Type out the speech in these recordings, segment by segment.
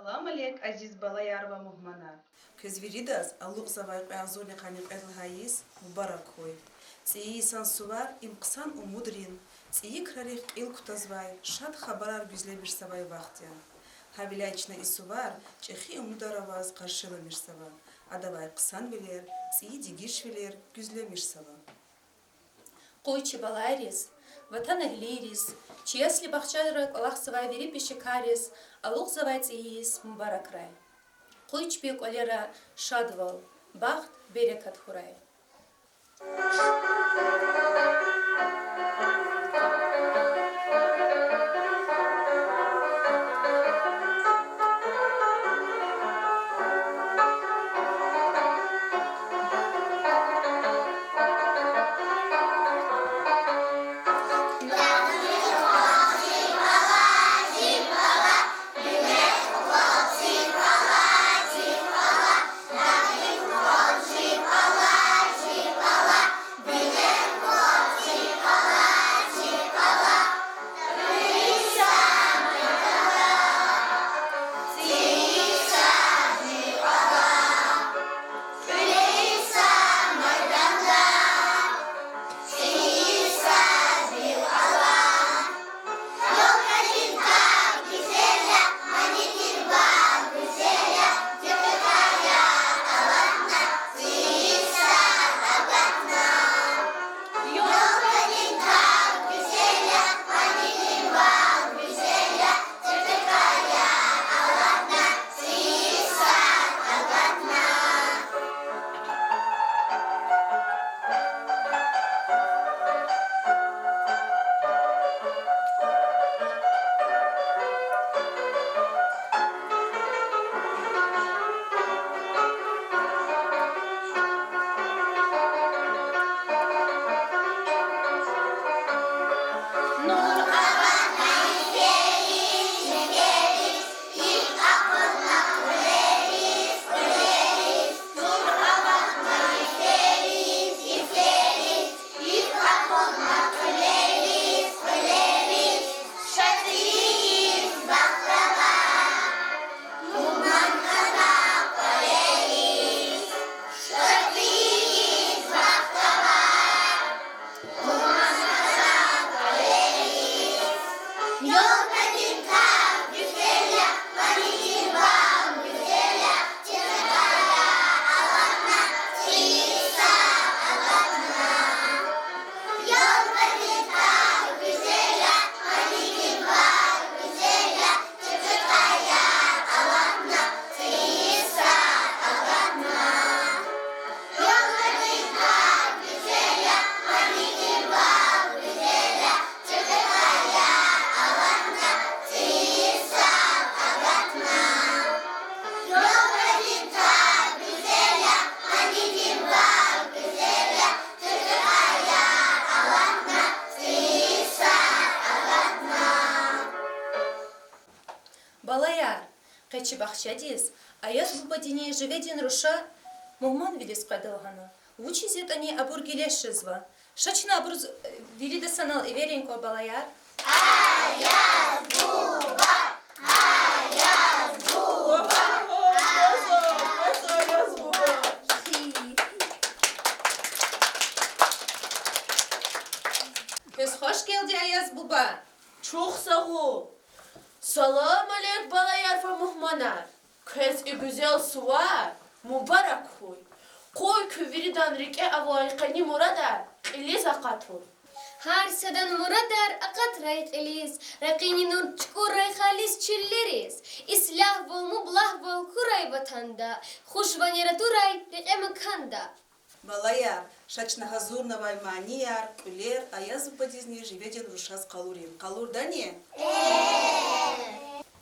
Салам алейк, азиз балаяр ва мухманар. Көзвиридас аллуқ завайқ азоли қаниқ эдлхайис мубаракхой. Ции сансувар имқсан умудрин. Ции крарих илкутазвай шад хабарар гюзлебир савай вахтян. Хавилячна исувар чехи умудараваз қаршыламир сава. Адавай қсан велер, ции дигиш велер гюзлемир сава. Қойчи балайрис, ватан эглирис, чиясли бахчарак Аллах савай вери пешекарис, алуқ завай циис мубаракрай. Қойч бек олера шадвал, бахт берекат хурай. Балаяр, қечи бахчадис, аяз бубадине живедин руша, муман вилис қадалғана. Вучи зет они абур гилешизва. Шачна абур вилида санал иверенко балаяр. Аяз буба, аяз буба, аяз буба. Көз хош келди аяз буба. Çok sağ ol. Salam aleyk balayar ve muhmanar. Kez güzel suvar. Mübarek huy. Koy küviridan rike avaykani murada. İliz akatul. Har sedan muradar akat rayt elis. Rakini nur çukur ray halis çilleriz. İslah vol mublah vol kuray vatanda. Хушван яратурай рike makanda. Балаяр, шачна хазурнавай манияр, кулер, аяз бубадизне живедин рушаз қалурин. Қалур да не?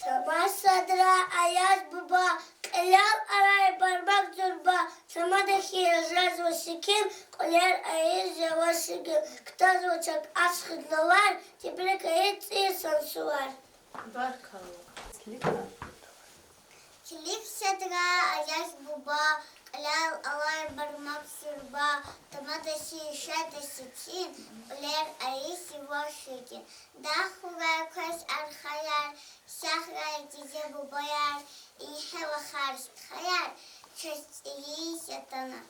Sabah sadra ayaz buba, kıyal aray parmak zurba, samadaki yazraz vasikim, kolyar ayaz yavasikim, ktaz uçak aşkıdlılar, tibrek ayet insan suvar. Barkallah. Kilif sadra ayaz buba, kıyal aray parmak zurba, samadaki şadesikin, kolyar ayaz yavasikim, dahulay kız arxayar, Şahray dize bu bayar, إنها وخارج خيال شتي ستنا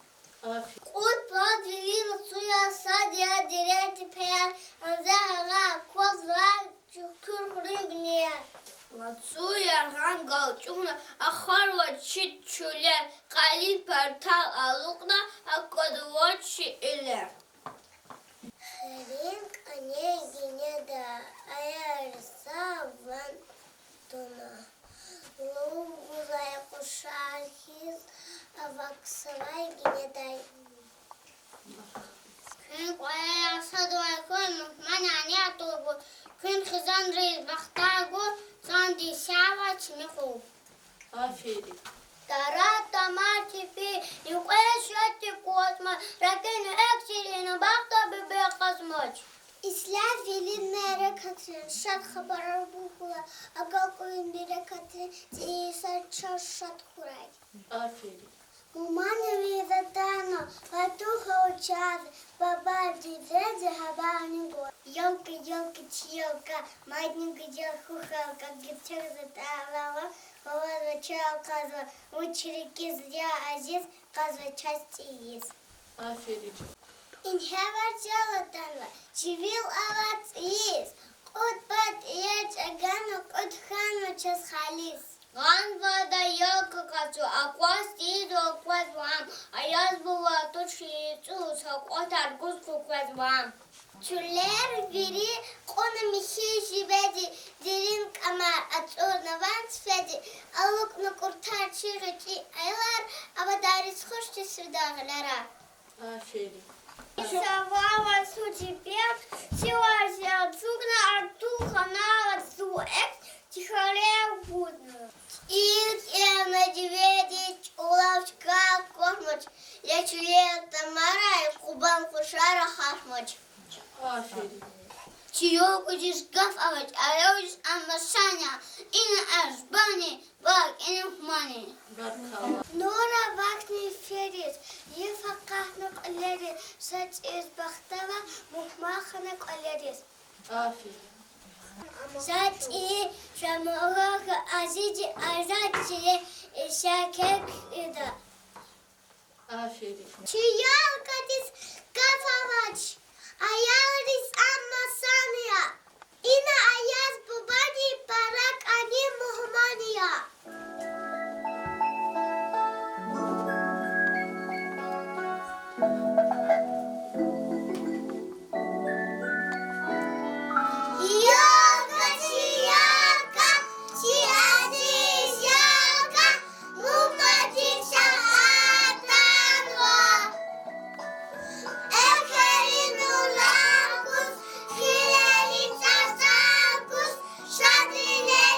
آفرین. قول بعد لين صويا صاديا دريت بيان رزاها كوزا شكر رجنيا وصويا رانغا جونا أخر وشيت شولر قليل برتال ألوقنا أكد وشي إلر Хренк они генеда аярсаван тона лугузай кушахис аваксавай генедай Хренк аярсадвай кон манани атубу Хренк хизан рейс бахтагу санди сява чмиху آفرین. Тара тамати пи юкэшэти косма ракен эксилина бахта бебе казмач Исляв велиннere katrin şat haber buhula agal koyundere katrin tiyisar çarşat kuray آفرین. Мумана визатано патуха учаз баба дивезе хабани го Ёлка ёлка чьёлка маленькая делхухалка гитчак заталава Олаза чал казва учерики зря азиз казва части из آفرین. Инхавар жалатанва чивил авац из Кот бат яч агано кот хану час халис Ган вода ёлка кацу аквас тидо аквас вам Аяз була туши цус акват аргус куквас вам Чулер вири кона михи жибеди Дирин камар ацурнаван сфеди Алук на куртар чирочи айлар Абадарис хушти свидагалара آفرین. Савава сучипек, силася цугна артуха нава суэк, тихорев будно. Ит медведич, улавчка космоч, я чуя тамара и кубан кушара хашмоч. آفرین. Чиёку диш гаф авач, а я удиш амашаня, ина ашбани, бак, ина хмани. بارك الله. Нора вакни ферис, ефакахна колери, сач из бахтава, мухмахана колерис. آفرین. Сач и шамаха азиди азачи, шакек ида. آفرین. Чиялка дис кафавач, аялрис амасания. Ина аяз бубади парак ани мухмания. Ёлка, чиялка, чиазис ёлка, муматица атанва. Эхерину лакус, хиленица закус, шадрine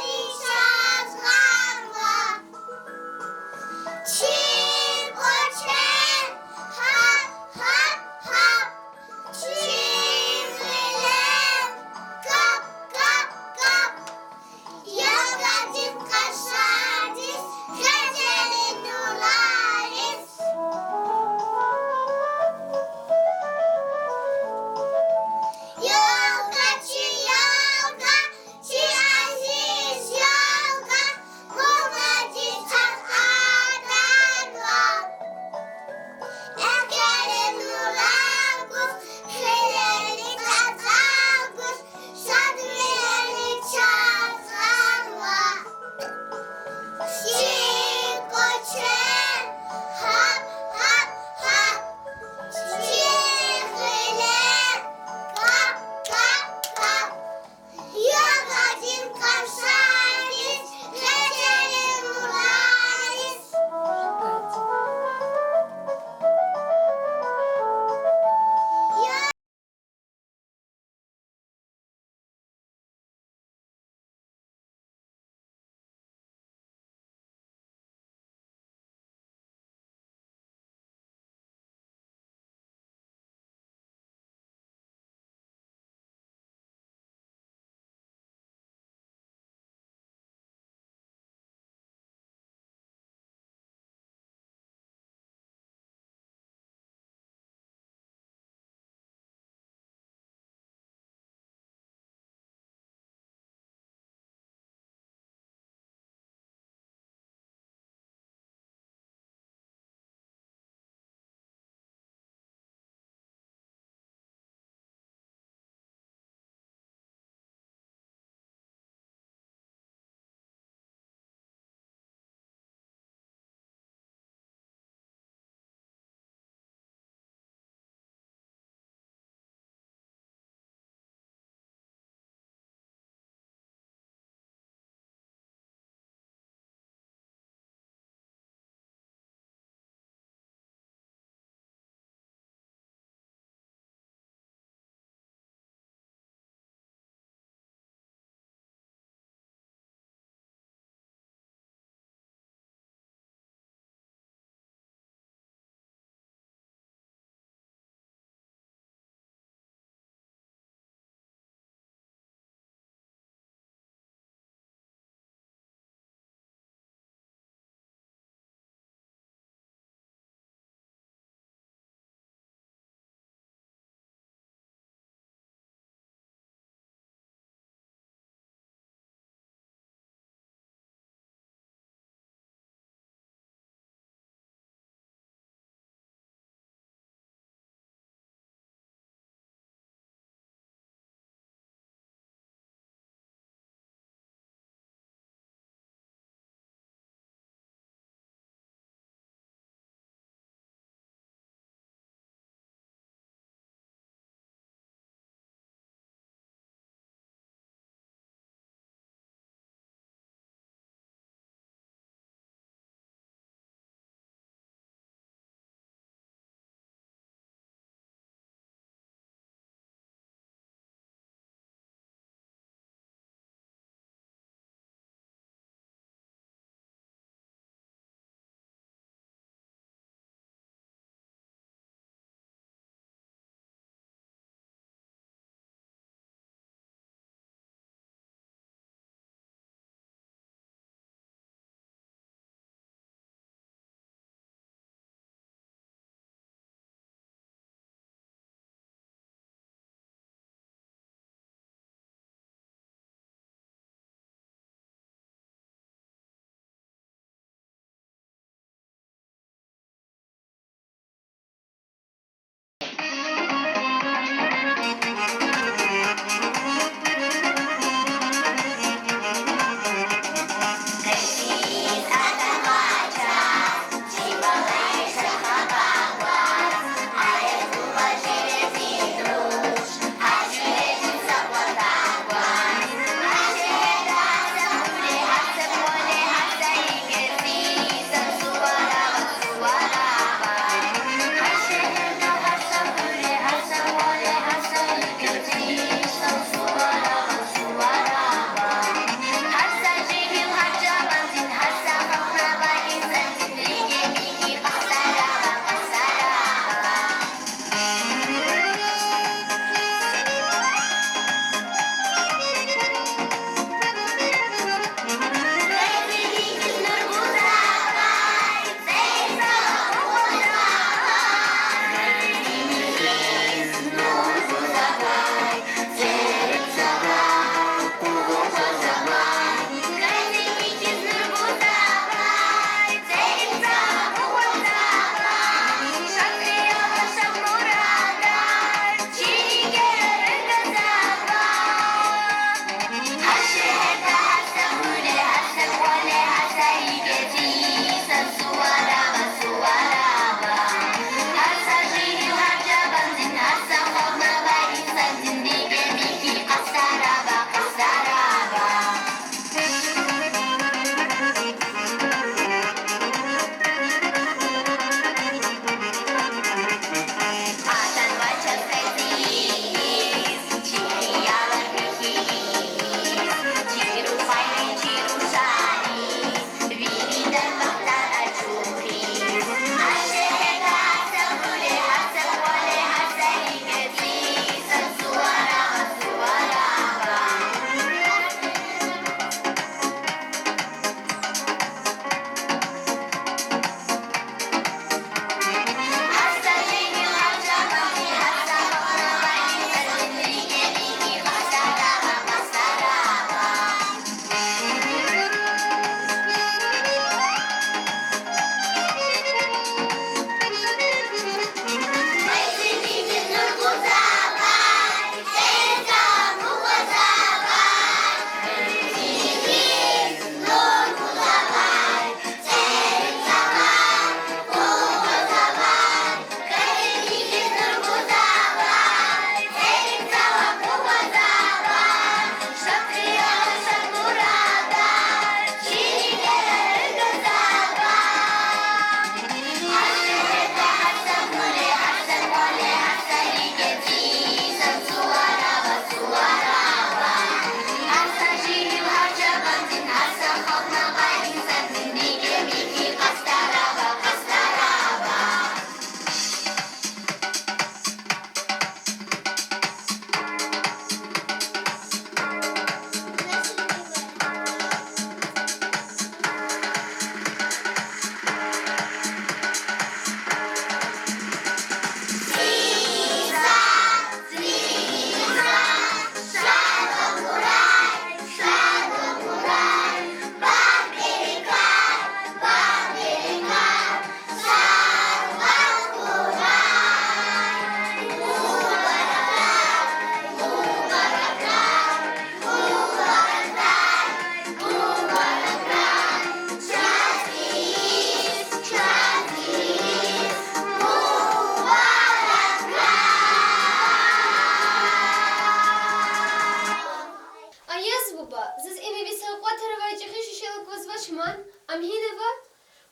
وزوشمان ام هینه و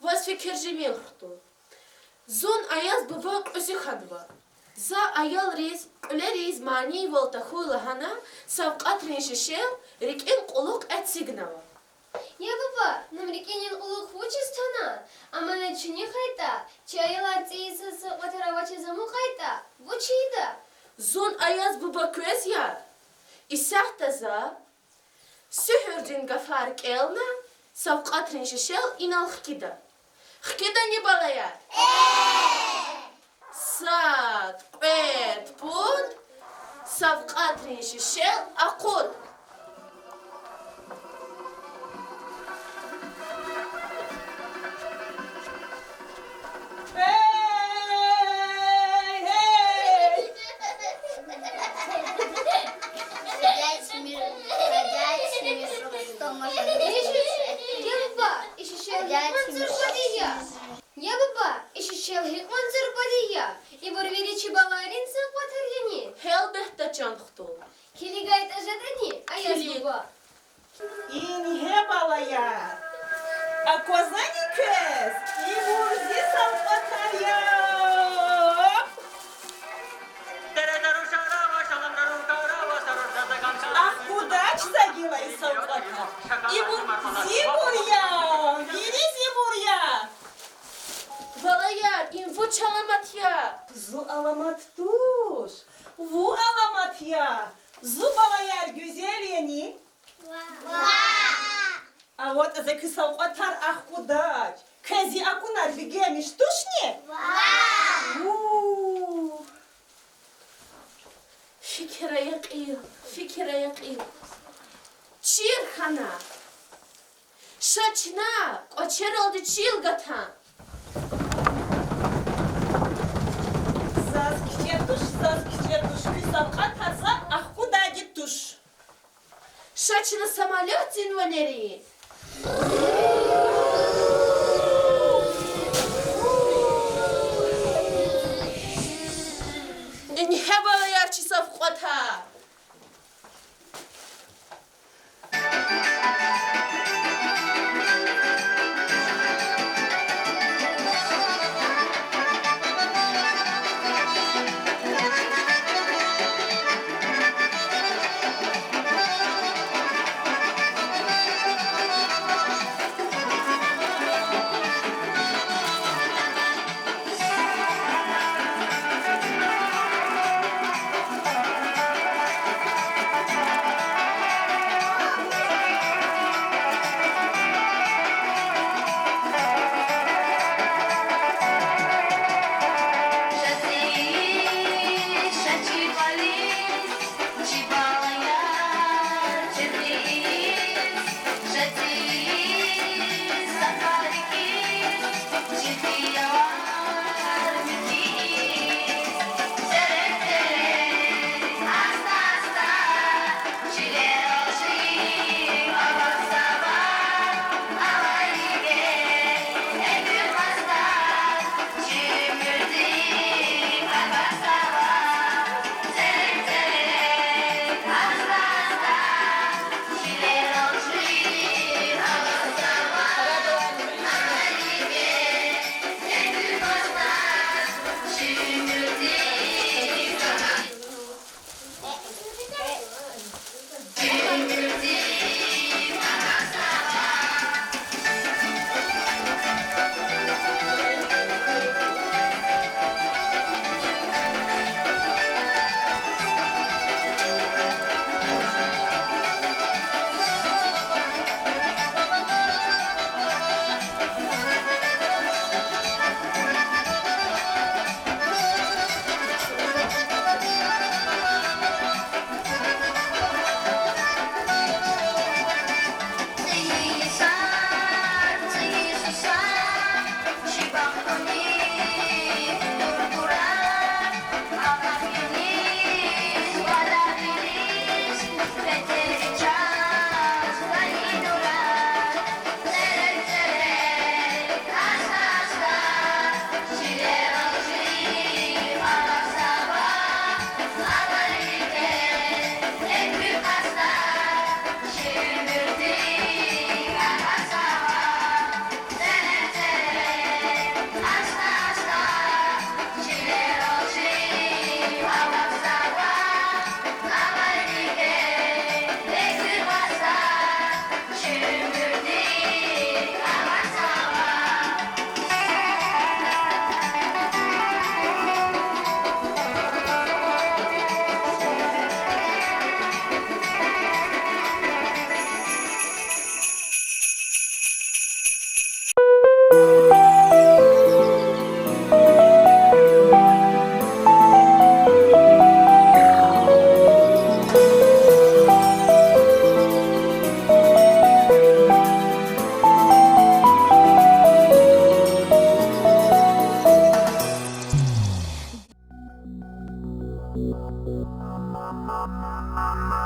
واس فکر جمیل خطو زون ayaz baba ösü khadva za ayal riz öle riz mani volta khula hana savqat rinşişel rikin quluq et signava Я баба, намрикенин улук вучистана, ama ne çini hayta, çaylar tsiyisi sıkıtıravacı zamu hayta, vучида. zon ayaz baba köz ya isahta za sühürdün gafar kelna savqat rinşişel inal khkida khkida ne balaya sat qet pun savqat rinşişel aqul Я баба, işi şehlik zırpadiyya. Я баба, işi şehlik zırpadiyya. І борвірічі баларин зырпатаряни. Elbette can khtu Кили гайта жадани, а я Кили. баба. İnhe balaya. A kozani kız. İmurzi salpatarya. Ah kudaç da gilay salpata. İmurzi buraya. Virizi buraya. Balayar info çalamat ya Zu alamat tuş. Vu alamat ya. Zu balayar güzel yeni. А вот за кисалкотар ахкудач. Кези акунар бегемиш тушни? fikre yaqil çir khana şaçna qocher oldu çil gatan Zaz kişe tuş. Кисалкотар за ахкудаги туш. şaçna samolyot zinvaneri İnhe balayar çisaf qota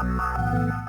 Mama.